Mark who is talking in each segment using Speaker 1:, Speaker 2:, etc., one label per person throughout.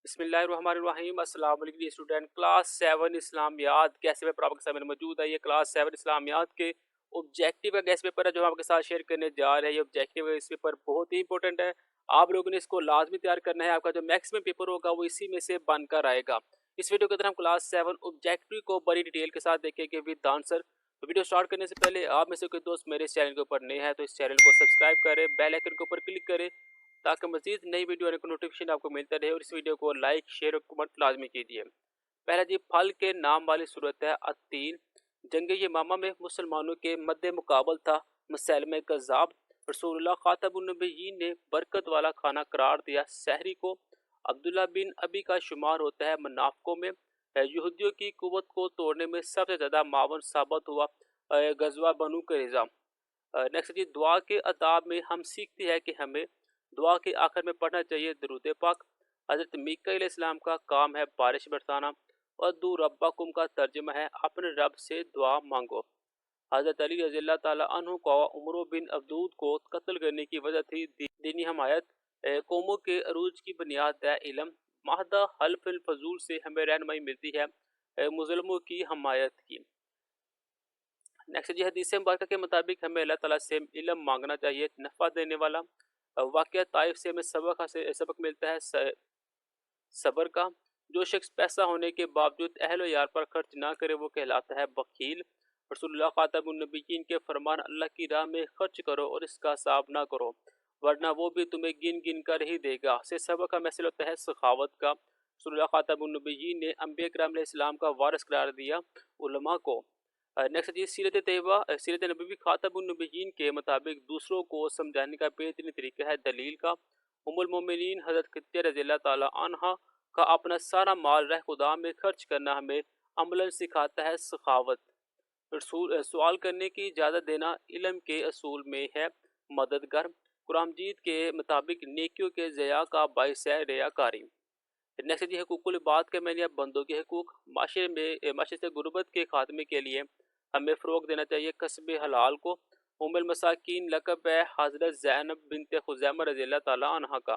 Speaker 1: बिस्मिल्लाहिर्रहमानिर्रहीम। अस्सलाम वालेकुम स्टूडेंट। क्लास 7 इस्लामियात गैस पेपर आपके सामने मौजूद है। ये क्लास 7 इस्लामियात के ऑब्जेक्टिव का गैस पेपर है जो हम आपके साथ शेयर करने जा रहे हैं। ये ऑब्जेक्टिव इस पेपर बहुत ही इंपॉर्टेंट है, आप लोगों ने इसको लाजमी तैयार करना है। आपका जो मैक्सिमम पेपर होगा वो इसी में से बनकर आएगा। इस वीडियो के अंदर हम क्लास 7 ऑब्जेक्टिव को बड़ी डिटेल के साथ देखेंगे विद आंसर। तो वीडियो स्टार्ट करने से पहले आप में से कोई दोस्त मेरे इस चैनल के ऊपर नए हैं तो इस चैनल को सब्सक्राइब करें, बेल आइकन के ऊपर क्लिक करें ताकि मजीद नई वीडियो का नोटिफिकेशन आपको मिलता रहे। और इस वीडियो को लाइक शेयर और कमेंट लाजमी कीजिए। पहला जी, फल के नाम वाली सूरत है अत्तीन। जंग यमामा में मुसलमानों के मद्दे मुकाबल था मुसैलमे कज़्ज़ाब। रसूलुल्लाह खातमुन नबिय्यीन ने बरकत वाला खाना करार दिया सहरी को। अब्दुल्ला बिन अबी का शुमार होता है मुनाफिकों में। यहूदियों की कुव्वत को तोड़ने में सबसे ज़्यादा मावन साबित हुआ गज़वा बनु कुरैज़ा। नेक्स्ट जी, दुआ के अदाब में हम सीखते हैं कि हमें दुआ के आखिर में पढ़ना चाहिए दरूद पाक। हज़रत मीका अलैहिस्सलाम का काम है बारिश बरसाना और दू रब्बाकुम का तर्जुमा है अपने रब से दुआ मांगो। हज़रत अली रज़ियल्लाहु ताला अन्हु को उमर बिन अब्दूद को कत्ल करने की वजह थी दीनी हमायत। कौमों के अरूज की बुनियाद है इल्म। माहदा हल्फिल फजूल से हमें रहनुमाई मिलती है मुज़लमों की हमायत की। नेक्स्ट जी, हदीस मुबारक के मुताबिक हमें अल्लाह ताला से इल्म मांगना चाहिए नफ़ा देने वाला। वाक़या ताइफ से हमें सबक मिलता है सब्र का। जो शख्स पैसा होने के बावजूद अहल यार पर खर्च ना करे वो कहलाता है बखील। रसूलुल्लाह खातमुन नबिय्यीन के फरमान अल्लाह की राह में खर्च करो और इसका हिसाब ना करो वरना वो भी तुम्हें गिन गिन कर ही देगा। से सबक का मैसेज होता है सखावत का। रसूलुल्लाह खातमुन नबिय्यीन ने अंबिया किराम अलैहिस्सलाम का वारिस करार दिया उलमा को। नेक्स्ट जी, सीरत तैयबा सीरत नबवी खातमुन नबिय्यीन के मुताबिक दूसरों को समझाने का बेहतरीन तरीका है दलील का। उम्मुल मोमिनीन हज़रत खदीजा रज़ियल्लाहु ताला अन्हा का अपना सारा माल रह खुदा में खर्च करना हमें अमलन सिखाता है सखावत। सवाल करने की इजाज़त देना इल्म के असूल में है मददगार। कुरान मजीद के मुताबिक नेकियों के ज़या का बाइस है रियाकारी। नेक्स्ट जी, हकूकुल इबाद के मैंने अब बंदों के हकूक। माशरे से गुर्बत के खात्मे के लिए हमें फ़रोग़ देना चाहिए कसब हलाल को। उम्मुल मसाकीन लक़ब है हज़रत ज़ैनब बिनत खुज़ैमा रज़ियल्लाहु ताला अन्हा का।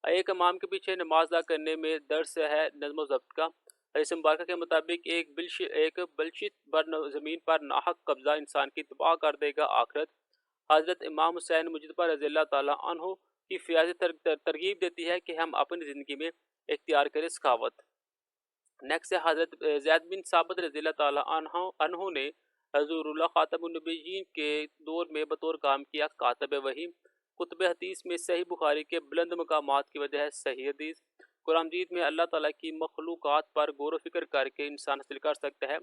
Speaker 1: एक इमाम के पीछे नमाज अदा करने में दर्स है नज़्म व ज़ब्त का। हदीस मुबारक के मुताबिक एक बलशित बर ज़मीन पर नाहक कब्ज़ा इंसान की तबाह कर देगा आखिरत। हज़रत इमाम हुसैन मुजतबा रज़ियल्लाहु ताला अन्हु की फ़ियाज़ तरगीब देती है कि हम अपनी ज़िंदगी में इख्तियार करें सखावत। नेक्स्ट है हज़रत ज़ैद बिन साबित रज़ियल्लाहु ताला अन्हु ने हज़ूरुल्लाह खातमुन नबिय्यीन के दौर में बतौर काम किया कातब वही। कुतुब हदीस में सही बुखारी के बुलंद मकामात की वजह है सही हदीस। कुरान मजीद में अल्लाह ताला की मखलूक़ात पर गौर व फिक्र करके इंसान हासिल कर सकता है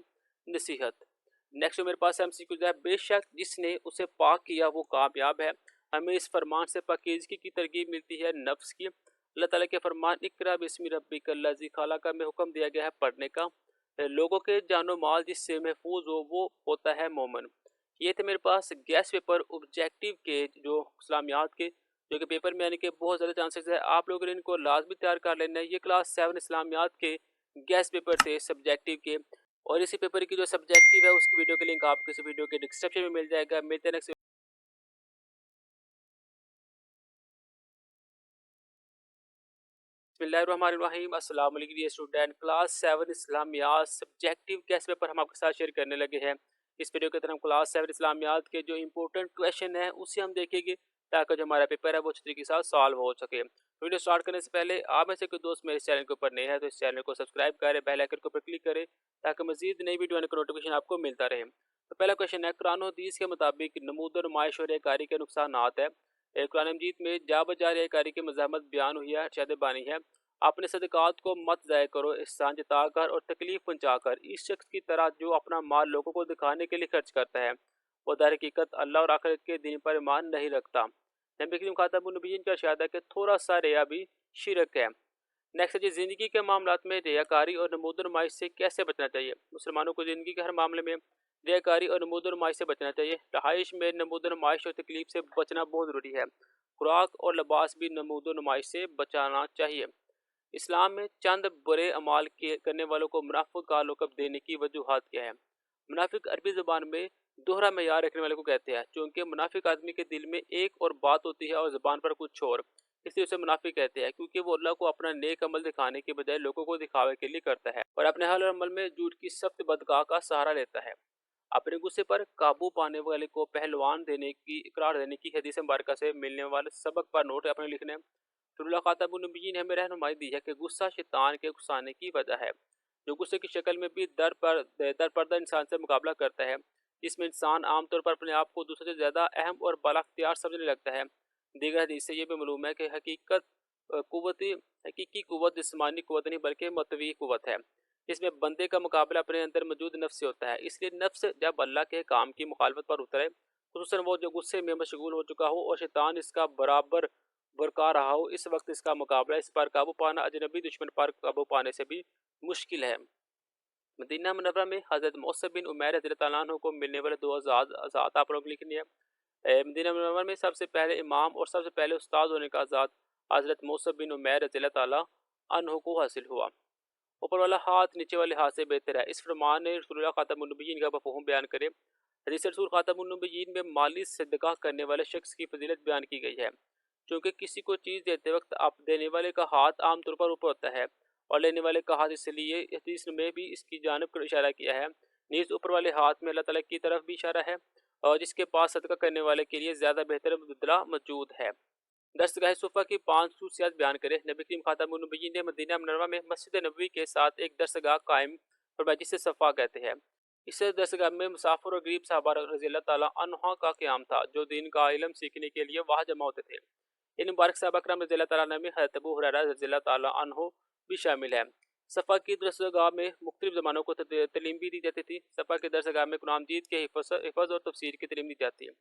Speaker 1: नसीहत। नेक्स्ट मेरे पास एमसीक्यू है, बेशक जिसने उसे पाक किया वो कामयाब है। हमें इस फरमान से पाकीज़गी की तरगीब मिलती है नफ्स की। अल्लाह ताला के फरमान इक़रा बिस्मि रब्बिकल लज़ी खलक़ में हुक्म दिया गया है पढ़ने का। लोगों के जानो माल जिससे महफूज हो वो होता है मोमन। ये थे मेरे पास गैस पेपर ऑब्जेक्टिव के जो इस्लामियात के जो कि पेपर में आने के बहुत ज़्यादा चांसेस है। आप लोगों ने इनको लाजमी तैयार कर लेना है। ये क्लास 7 इस्लामियात के गैस पेपर थे सब्जेक्टिव के। और इसी पेपर की जो सब्जेक्टिव है उसकी वीडियो के लिंक आपको इस वीडियो के डिस्क्रिप्शन में मिल जाएगा। मिलते हैं नेक्स्ट। बिस्मिल्लाहिर्रहमानिर्रहीम। अस्सलाम वालेकुम स्टूडेंट। क्लास 7 इस्लामियात सब्जेक्टिव गैस पेपर हम आपके साथ शेयर करने लगे हैं। इस वीडियो के अंदर हम क्लास 7 इस्लामियात के जो इंपॉर्टेंट क्वेश्चन है उसे हम देखेंगे ताकि जो हमारा पेपर है वो अच्छे तरीके के साथ सॉल्व हो सके। वीडियो स्टार्ट करने से पहले आप में से कोई दोस्त मेरे चैनल के ऊपर नए हैं तो इस चैनल को सब्सक्राइब करें, बेल आइकन के ऊपर क्लिक करें ताकि मजीद नई वीडियो आने का नोटिफिकेशन आपको मिलता रहे। तो पहला क्वेश्चन है, कुरान और हदीस के मुताबिक नमूद और नुमाइश और रियाकारी के नुकसानात है। कुरान मजीद में जा बजा रियाकारी की मज़ामत बयान हुई है, अर्शाद बानी है अपने सदक़ात को मत ज़ाया करो एहसान जताकर और तकलीफ़ पहुँचाकर इस शख्स की तरह जो अपना माल लोगों को दिखाने के लिए खर्च करता है वो दर हकीकत अल्लाह और आखिरत के दिन पर ईमान नहीं रखता। नबी करीम खातमुन नबिय्यीन का इरशाद है कि थोड़ा सा रिया भी शिरक है। नेक्स्ट जी, ज़िंदगी के मामलात में रियाकारी और नमूद और नुमाइश से कैसे बचना चाहिए। मुसलमानों को ज़िंदगी के हर मामले में रियाकारी और नमूद और नुमाइश से बचना चाहिए। रहाइश में नमूद और नुमाइश और तकलीफ से बचना बहुत ज़रूरी है। खुराक और लिबास भी नमूद और नुमाइश से बचाना चाहिए। इस्लाम में चंद बुरे अमाल के करने वालों को मुनाफिक का लक़ब देने की वजूहात क्या है। मुनाफिक अरबी ज़बान में दोहरा मेयार रखने वाले को कहते हैं, क्योंकि मुनाफिक आदमी के दिल में एक और बात होती है और ज़बान पर कुछ और। इसलिए उसे मुनाफिक कहते हैं, क्योंकि वो अल्लाह को अपना नेक अमल दिखाने के बजाय लोगों को दिखावे के लिए करता है और अपने हर अमल में झूठ की सख्त बदगाह का सहारा लेता है। अपने गुस्से पर काबू पाने वाले को पहलवान देने की इकरार देने की हदीस मुबारक से मिलने वाले सबक पर नोट अपने लिखने रसूलुल्लाह खातमुन नबिय्यीन ने हमें रहनुमाई दी है कि गुस्सा शैतान के गुस्साने की वजह है, जो गुस्से की शक्ल में भी दर पर्दा इंसान से मुकाबला करता है, जिसमें इंसान आमतौर पर अपने आप को दूसरों से ज़्यादा अहम और बालाख्तियार समझने लगता है। दीगर हदीस से ये भी मालूम है कि हकीकी कुव्वत जिस्मानी कुव्वत नहीं बल्कि मतवी कुव्वत है, इसमें बंदे का मुकाबला अपने अंदर मौजूद नफ्स से होता है। इसलिए नफ्स जब अल्लाह के काम की मुखालफत पर उतरे, खुसूसन वो जो गुस्से में मशगूल हो चुका हो और शैतान इसका बराबर बरका रहा हो, इस वक्त इसका मुकाबला, इस पर काबू पाना अजनबी दुश्मन पर काबू पाने से भी मुश्किल है। मदीना मुनव्वरा में हज़रत मौसब बिन उमैर रज़ियल्लाहु ताला अन्हु को मिलने वाले दो आज़ाद आप लोग लिखनी है। मदीना मुनव्वरा में सबसे पहले इमाम और सबसे पहले उस्ताद होने का आज़ाद हज़रत मौसब बिन उमैर रज़ियल्लाहु ताला अन्हु को हासिल हुआ। ऊपर वाला हाथ नीचे वाले हाथ से बेहतर है, इस फरमान ने रसूलुल्लाह खातमुन नबिय्यीन का मफ़हूम बयान करे। हदीस रसूल खातमुन नबिय्यीन में माली सदका करने वाले शख्स की फजीलत बयान की गई है, क्योंकि किसी को चीज़ देते वक्त आप देने वाले का हाथ आमतौर पर ऊपर होता है और लेने वाले का हाथ, इसलिए हदीस में भी इसकी जानिब पर इशारा किया है। नीज़ ऊपर वाले हाथ में अल्लाह ताला की तरफ भी इशारा है और जिसके पास सदका करने वाले के लिए ज़्यादा बेहतर बदला मौजूद है। दस्तगाह सुफ़ा की 5 खसूसियात बयान करें। नबी करीम खातमुन नबिय्यीन ने मदीना मुनव्वरा में मस्जिद नबवी के साथ एक दरसगाह कायम फरमाई जिसे सफ़ा कहते हैं। इस दरसगाह में मुसाफिर और गरीब सहाबा रज़ियल्लाहु ताला अन्हुम का क़याम था, जो दीन का इल्म सीखने के लिए वहाँ जमा होते थे। इन मुबारक सहाबा करम रज़ियल्लाहु ताला अन्हुम में हज़रत अबू हुरैरा रज़ियल्लाहु ताला अन्हु भी शामिल है। सफ़ा की दरसगाह में मुख्तलिफ ज़बानों को तालीम भी दी जाती थी। सफ़ा की दरसगाह में कुरान मजीद के हिफ़्ज़ और तफसीर की तालीम दी जाती है।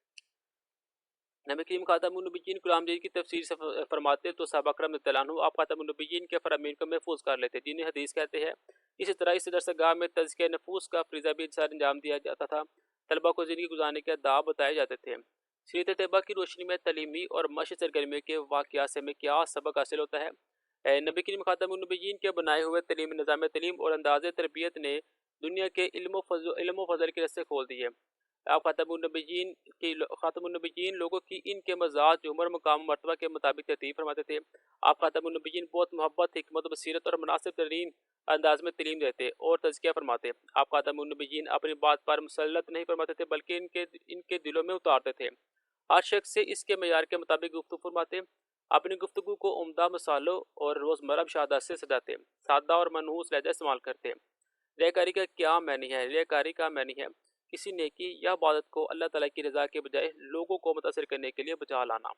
Speaker 1: नबी करीम खातमुन नबिय्यीन कुरान मजीद की तफसीर से फरमाते तो सहाबा करम रज़ियल्लाहु अन्हुम आप खातमुन नबिय्यीन के फरामीन को महफूज कर लेते, जिन्हें हदीस कहते हैं। इसी तरह इस दरसगाह में तज़किया नफूस का फ़रीज़ा भी अंजाम दिया जाता था। तलबा को ज़िंदगी गुजारने के आदाब बताए जाते थे। सीरत तैयबा की रोशनी में तलीमी और मशक़ सरगर्मियों के वाक़यात से हमें क्या सबक हासिल होता है। नबी करीम खातमुन नबिय्यीन के बनाए हुए निज़ाम तलीम और अंदाज़े तरबियत ने दुनिया के इल्म व फ़ज़ल के रस्ते खोल दिए। आप ख़ातमुन्नबिय्यीन लोगों की इनके मज़ाज उम्र मकाम मर्तबा के मुताबिक तरतीब फरमाते थे। आप ख़ातमुन्नबिय्यीन बहुत मोहब्बत, हिकमत, बसीरत और मुनासिब तरीन अंदाज में तलीम देते और तज़किया फरमाते। आप ख़ातमुन्नबिय्यीन अपनी बात पर मुसल्लत नहीं फरमाते थे, बल्कि इनके दिलों में उतारते थे। हर शख्स से इसके मयार के मुताबिक गुफ्तगू फरमाते। अपनी गुफ्तगू को उम्दा मसालों और रोज़मर्रा मुशाहदात से सजाते। सादा और मनहूस लहजा इस्तेमाल करते। रियाकारी का क्या मानी है? रियाकारी का मानी है किसी नेकी या इबादत को अल्लाह ताला की रज़ा के बजाय लोगों को मुतासिर करने के लिए बचा लाना।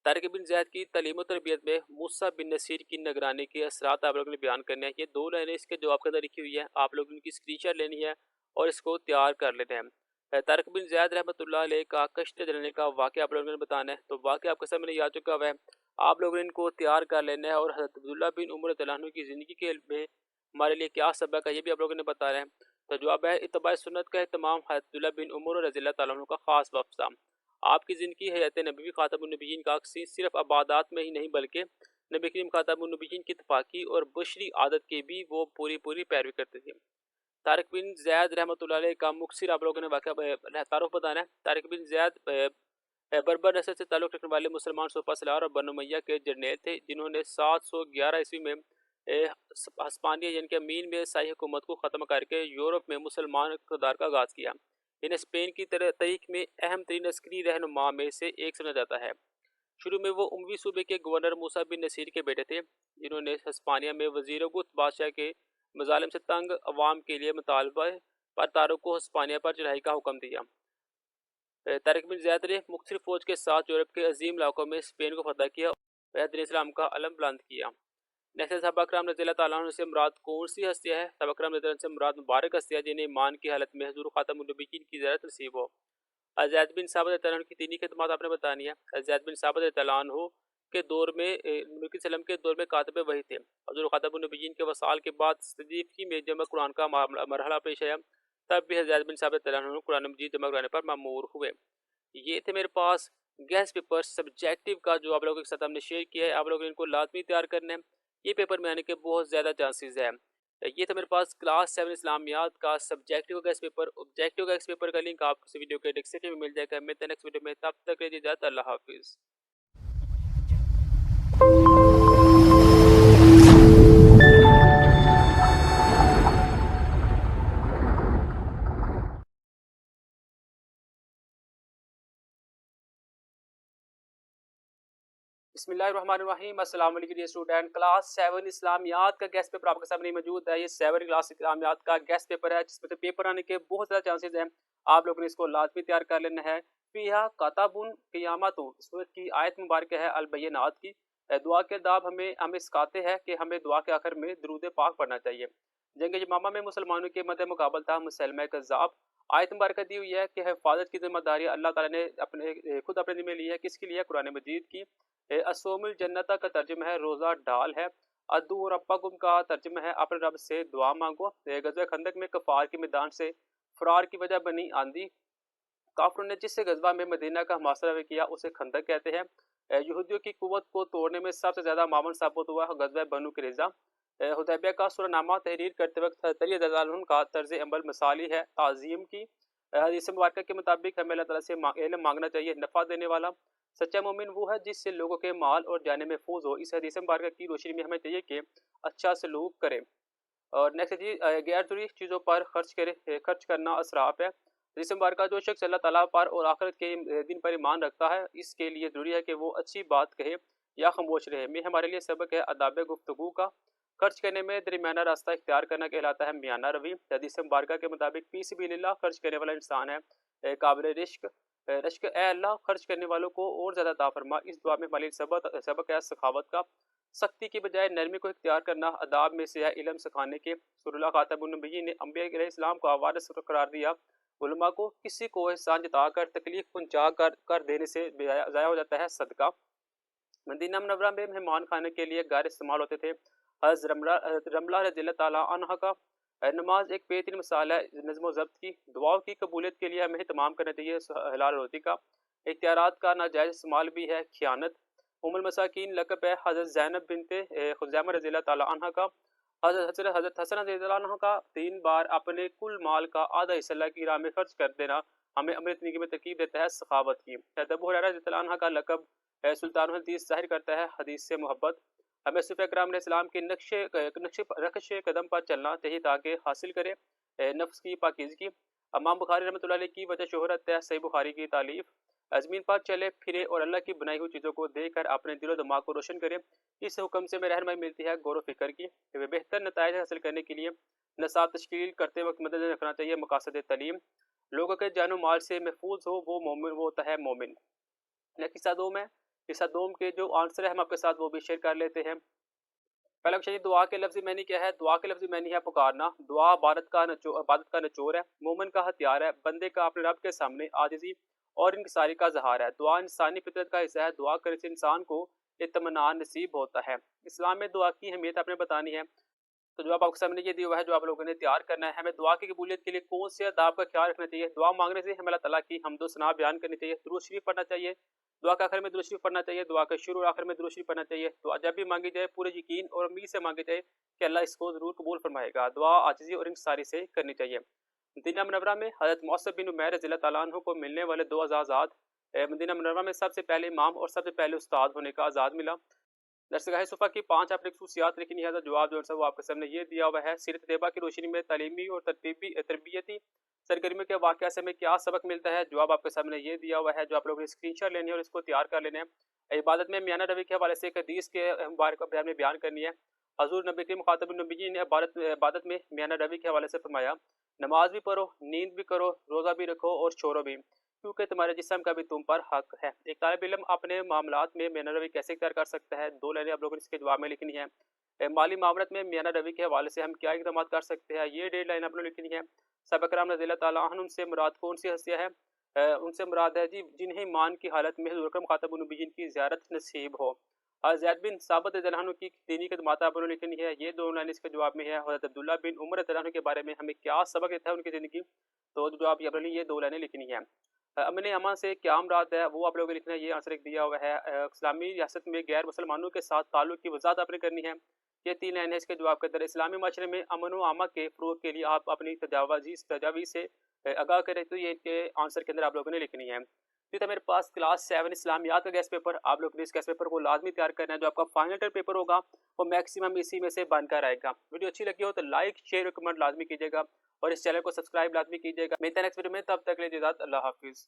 Speaker 1: तारिक बिन ज़ैद की तालीम और तरबियत में मूसा बिन नसीर की निगरानी के असरात आप लोगों ने बयान करने हैं। ये 2 लाइनें इसके जवाब के अंदर लिखी हुई है, आप लोगों ने इनकी स्क्रीनशॉट लेनी है और इसको तैयार कर लेना है। तारिक बिन ज़ैद रहमतुल्लाह अलैह का कश्त जलने का वाक़या आप लोगों ने बताना है, तो वाक़या आपके सामने आ चुका हुआ है। आप लोगों ने इनको तैयार कर लेना है और हज़रत अब्दुल्लाह बिन उमर रज़ियल्लाहु अन्हु की ज़िंदगी के में हमारे लिए क्या सबक है, ये भी आप लोगों ने बताना है। तो जवाब है इत्तिबा सुन्नत का एहतमाम हज़रत अब्दुल्लाह बिन उमर रज़ियल्लाहु ताला अन्हु का ख़ास वफ़ था। आपकी ज़िंदगी हयात नबवी ख़ातमुन्नबिय्यीन का अक्सी सिर्फ इबादत में ही नहीं, बल्कि नबी करीम ख़ातमुन्नबिय्यीन की इत्तफ़ाक़ी और बशरी आदत की भी वो पूरी पैरवी करते थे। तारिक बिन ज़ैद रहमतुल्लाह अलैह का मुख्तसर आप लोगों ने वाक़या तारुफ़ बताना है। तारिक बिन ज़ैद बर्बर नस्ल से ताल्लुक़ रखने वाले मुसलमान सूफा सलार और बनु उमय्या के जरनैल थे, जिन्होंने 711 ईस्वी में हिस्पानिया यानी कि अमीन में शाही हुकूमत को ख़त्म करके यूरोप में मुसलमान इक़्तिदार का आगाज़ किया। इन्हें स्पेन की तारीख में अहम तरीन अस्करी रहनुमा में से एक समझा जाता है। शुरू में वो उमवी सूबे के गवर्नर मूसा बिन नसीर के बेटे थे, जिन्होंने हिस्पानिया में वज़ीर गुत बादशाह के मज़ालिम से तंग अवाम के लिए मुतालबा पर तारुक को हिस्पानिया पर चढ़ाई का हुक्म दिया। तारिक बिन ज़ैद ने मुख्तलिफ फ़ौज के साथ यूरोप के अजीम इलाकों में स्पेन को फतह किया और दीन इस्लाम का अलम बुलंद किया। नेक्स्ट सहाबा करम रज़ियल्लाहु ताला अन्हुम से मुराद कौन सी हस्तियाँ है? सहाबा करम रज़ियल्लाहु अन्हुम से मुराद मुबारक हस्तियाँ जिन्हें ईमान की हालत में हुज़ूर ख़ातमुन्नबिय्यीन की ज़ियारत नसीब हो। ज़ैद बिन साबित रज़ियल्लाहु अन्हु की दीनी खिदमत आपने बतानी है। ज़ैद बिन साबित रज़ियल्लाहु अन्हु के दौर में नबी सल्लम के दौर में कातिब वही थे। हुज़ूर ख़ातमुन्नबिय्यीन के वसाल के बाद तदरीफ़ी में जमा कुरान का मरहला पेश आया, तब भी ज़ैद बिन साबित रज़ियल्लाहु अन्हु कुरान मजीद जमा कराने पर मामूर हुए। ये थे मेरे पास गेस्ट पेपर सब्जेक्टिव का जो आप लोगों के साथ हमने शेयर किया है। आप लोगों ने इनको लाजमी तैयार करना है, ये पेपर में आने के बहुत ज़्यादा चांसेस है। ये था मेरे पास क्लास 7 इस्लामियात का subjective guest paper. Objective guest paper का लिंक आपको इस वीडियो के डिस्क्रिप्शन में मिल जाएगा। मिलते हैं नेक्स्ट वीडियो में, तब तक के लिए इजाज़त, अल्लाह हाफिज़। बिस्मिल्लाहिर्रहमानिर्रहीम। अस्सलाम वालेकुम डियर स्टूडेंट। क्लास 7 इस्लामियात का गेस्ट पेपर आपके सामने मौजूद है। ये 7 क्लास इस्लामियात का गेस्ट पेपर है, जिसमें से पेपर आने के बहुत ज़्यादा चांसेस हैं। आप लोगों ने इसको लाजमी तैयार कर लेना है। फ़ीहा कताबुन क़ियामतुन, सूरत की आयत मुबारक है अल-बय्यनात की। दुआ के आदाब हमें सिखाते हैं कि हमें दुआ के आखिर में दुरूद पाक पढ़ना चाहिए। जंग यमामा में मुसलमानों के मद्दे मुकाबल था मुसैलमा कज़्ज़ाब। आयत मुबारक दी हुई है कि हिफाजत की ज़िम्मेदारी अल्लाह ताला ने खुद अपने ज़िम्मे ली है। किसके लिए? कुरान मजीद की। असोमुल जन्नता का तर्जुमा है रोज़ा डाल है। अद्दू रब्बकुम का तर्जुमा है अपने रब से दुआ मांगो। गज़वा खंदक में कफ़ार के मैदान से फ़रार की वजह बनी आंधी। काफिरों ने जिस गज़वा में मदीना का मुहासरा किया उसे खंदक कहते हैं। यहूदियों की कुव्वत को तोड़ने में सबसे ज़्यादा मामूल साबित हुआ गज़वा बनु कुरैज़ा। हुदैबिया का सुरनामा तहरीर करते वक्त अली रज़ियल्लाहु अन्हु का तर्ज अमल मिसाली है ताज़ीम की। हदीस मुबारक के मुताबिक हमें अल्लाह ताला से इल्म मांगना चाहिए। नफ़ा देने वाला सच्चा मोमिन वो है जिससे लोगों के माल और जाने महफूज हो। इस हदीस मुबारक की रोशनी में हमें चाहिए कि अच्छा सलूक करें। और नेक्स्ट जी, गैर ज़रूरी चीज़ों पर खर्च करना असराफ है। हदीस मुबारक, जो शख्स अल्लाह ताला पर और आखिरत के दिन पर ईमान रखता है, इसके लिए ज़रूरी है कि वो अच्छी बात कहे या खामोश रहे। में हमारे लिए सबक है अदाब गुफ्तगू का। खर्च करने में दरमियाना रास्ता इख्तियार करना कहलाता है मियाना रवि। हदीस मुबारक के मुताबिक फी सबीलिल्लाह खर्च करने वाला इंसान है काबिल रिश्क। रश्क, ए अल्लाह खर्च करने वालों को और ज़्यादा अता फरमा। इस दुआ में हमारे लिए सबक है सखावत का। सख्ती की बजाय नरमी को इख्तियार करना अदाब में से है इल्म सिखाने के। रसूलुल्लाह खातमुन्नबिय्यीन ने अंबिया अलैहिस्सलाम को वारिस करार दिया। उलमा को किसी को एहसान जताकर तकलीफ पहुंचा कर देने से ज़ाया हो जाता है सदका। मदीना मुनव्वरा में मेहमान खाने के लिए गार इस्तेमाल होते थे। हज़रत रमला रज़ियल्लाहु ताला अन्हा का नमाज एक बेहतरीन मिसाल है नज़्म व ज़ब्त की। दुआओं की कबूलियत के लिए हमें एहतमाम करना चाहिए हलाल रोटी का। इख्तियारात का नाजायज़ इस्तेमाल भी है खियानत। उम्मुल मसाकीन लक़ब है हज़रत ज़ैनब बिन्ते खुज़ैमा रज़ियल्लाहु ताला अन्हा का। हज़रत हसन रज़ियल्लाहु अन्हु का 3 बार अपने कुल माल का आधा हिस्सा अल्लाह की राह में खर्च कर देना हमें अमृत ज़िंदगी में तरकीब देता है सखावत की। अबू हुरैरा रज़ियल्लाहु अन्हु का लक़ब सुल्तानुल हदीस ज़ाहिर करता है हदीस से मोहब्बत। हमें सूफ़िया किराम अलैहिस्सलाम के नक्शे कदम पर चलना चाहिए ताकि हासिल करें नफ्स की पाकीज़गी। इमाम बुखारी रहमतुल्लाह अलैह की वजह शोहरत है सही बुखारी की तालीफ। ज़मीन पर चले फिरे और अल्लाह की बनाई हुई चीज़ों को देख कर अपने दिलो दिमाग को रोशन करें। इस हुक्म से हमें रहनुमाई मिलती है गौर व फिक्र की। बेहतर नताइज हासिल करने के लिए नसाब तश्कील करते वक्त मदद रखना चाहिए मकासद तलीम। लोगों के जानो माल से महफूज हो वो मोमिन, वो होता है मोमिन। किस्सा दोम के जो आंसर है हम आपके साथ वो भी शेयर कर लेते हैं। पहला क्वेश्चन, दुआ के लफ्ज़ी मैनी क्या है? दुआ के लफ्ज़ी मैनी है पुकारना। दुआ इबादत का नचोड़ है, मोमिन का हथियार है, बंदे का अपने रब के सामने आजिज़ी और इनकिसारी का ज़हार है। दुआ इंसानी फितरत का हिस्सा है, दुआ करने से इंसान को इत्मीनान नसीब होता है। इस्लाम में दुआ की अहमियत आपने बतानी है। तो जवाब आपके सामने ये दिया हुआ है, जो आप लोगों ने तैयार करना है। हमें दुआ की कबूलियत के लिए कौन से आदाब का ख्याल रखना चाहिए? दुआ मांगने से हमें अल्लाह ताला की हम्दो सना बयान करनी चाहिए, दुरूद शरीफ पढ़ना चाहिए, दुआ के आखिर में दुरूद शरीफ पढ़ना चाहिए, दुआ के शुरू और आखिर में दुरूद शरीफ पढ़ना चाहिए। दुआ जब भी मांगी जाए पूरे यकीन और उम्मीद से मांगी जाए कि अल्लाह इसको ज़रूर कबूल फरमाएगा। दुआ आजिज़ी और इंकिसारी से करनी चाहिए। मदीना मुनव्वरा में हज़रत मौसब बिन उमैर रज़ियल्लाहु ताला अन्हु को मिलने वाले 2 अज़ाज़ात मदीना मुनव्वरा में सबसे पहले इमाम और सबसे पहले उस्ताद होने का आज़ाद मिला। दरसगाह सुफ़ा की 5 आपने खसूसियात लिखनी है, तो जवाब जो है वो आपके सामने ये दिया हुआ है। सीरत तैयबा की रोशनी में तालीमी और तरबियती सरगर्मी के वाक़या से हमें क्या सबक मिलता है? जवाब आपके सामने ये दिया हुआ है, जो आप लोगों ने स्क्रीनशॉट लेनी है और इसको तैयार कर लेना है। इबादत में मियाना रवि के हवाले से एक हदीस के मुबारक बयान में बयान करनी है। हज़ूर नबी करीम ख़ातमुन्नबिय्यीन ने इबादत में मियाना रवि के हवाले से फरमाया, नमाज भी पढ़ो, नींद भी करो, रोज़ा भी रखो और छोड़ो भी, क्योंकि तुम्हारे जिस्म का भी तुम पर हक है। एक तालिब इल्म अपने मामलात में मियाना रवि कैसे इख्तियार कर सकता है? 2 लाइनें आप लोगों ने इसके जवाब में लिखनी है। माली मामलत में मियाना रवि के हवाले से हम क्या इक़दामात कर सकते हैं? ये 1.5 लाइन आपने लिखनी है। सहाबा किराम रज़ियल्लाहु ताला अन्हुम से मुराद कौन सी हस्तियाँ हैं? उनसे मुराद है जी जिन्हें ईमान की हालत में हुज़ूर अकरम ख़ातमुन नबिय्यीन की ज़ियारत नसीब हो। ज़ैद बिन साबित रज़ियल्लाहु अन्हु की दीनी खिदमत आपने लिखनी है। ये 2 लाइन इसके जवाब में है। हज़रत अब्दुल्लाह बिन उमर रज़ियल्लाहु अन्हु के बारे में हमें क्या सबक देता है उनकी ज़िंदगी? तो जवाब ये 2 लाइनें लिखनी है। अमन अमान से क्या मुराद है? वो आप लोगों को लिखना है। ये आंसर एक दिया हुआ है। इस्लामी रियासत में गैर मुसलमानों के साथ ताल्लुक़ की वज़ाहत आपने करनी है। ये 3 लाइन है इसके जवाब के अंदर। इस्लामी माशरे में अमन व अमा के फ़रोग़ के लिए आप अपनी तजावीज़ से आगाह करें, तो ये इनके आंसर के अंदर आप लोगों ने लिखनी है। तो था मेरे पास क्लास 7 इस्लामियात का गेस्ट पेपर। आप लोग ने इस गेस्ट पेपर को लाजमी तैयार करना है। जो आपका फाइनल टर्म पेपर होगा वो मैक्सिमम इसी में से बनकर आएगा। वीडियो अच्छी लगी हो तो लाइक शेयर और कमेंट लाजमी कीजिएगा और इस चैनल को सब्सक्राइब लाजमी कीजिएगा। मिलते हैं नेक्स्ट वीडियो में, तब तक के लिए इजाज़त, अल्लाह हाफिज़।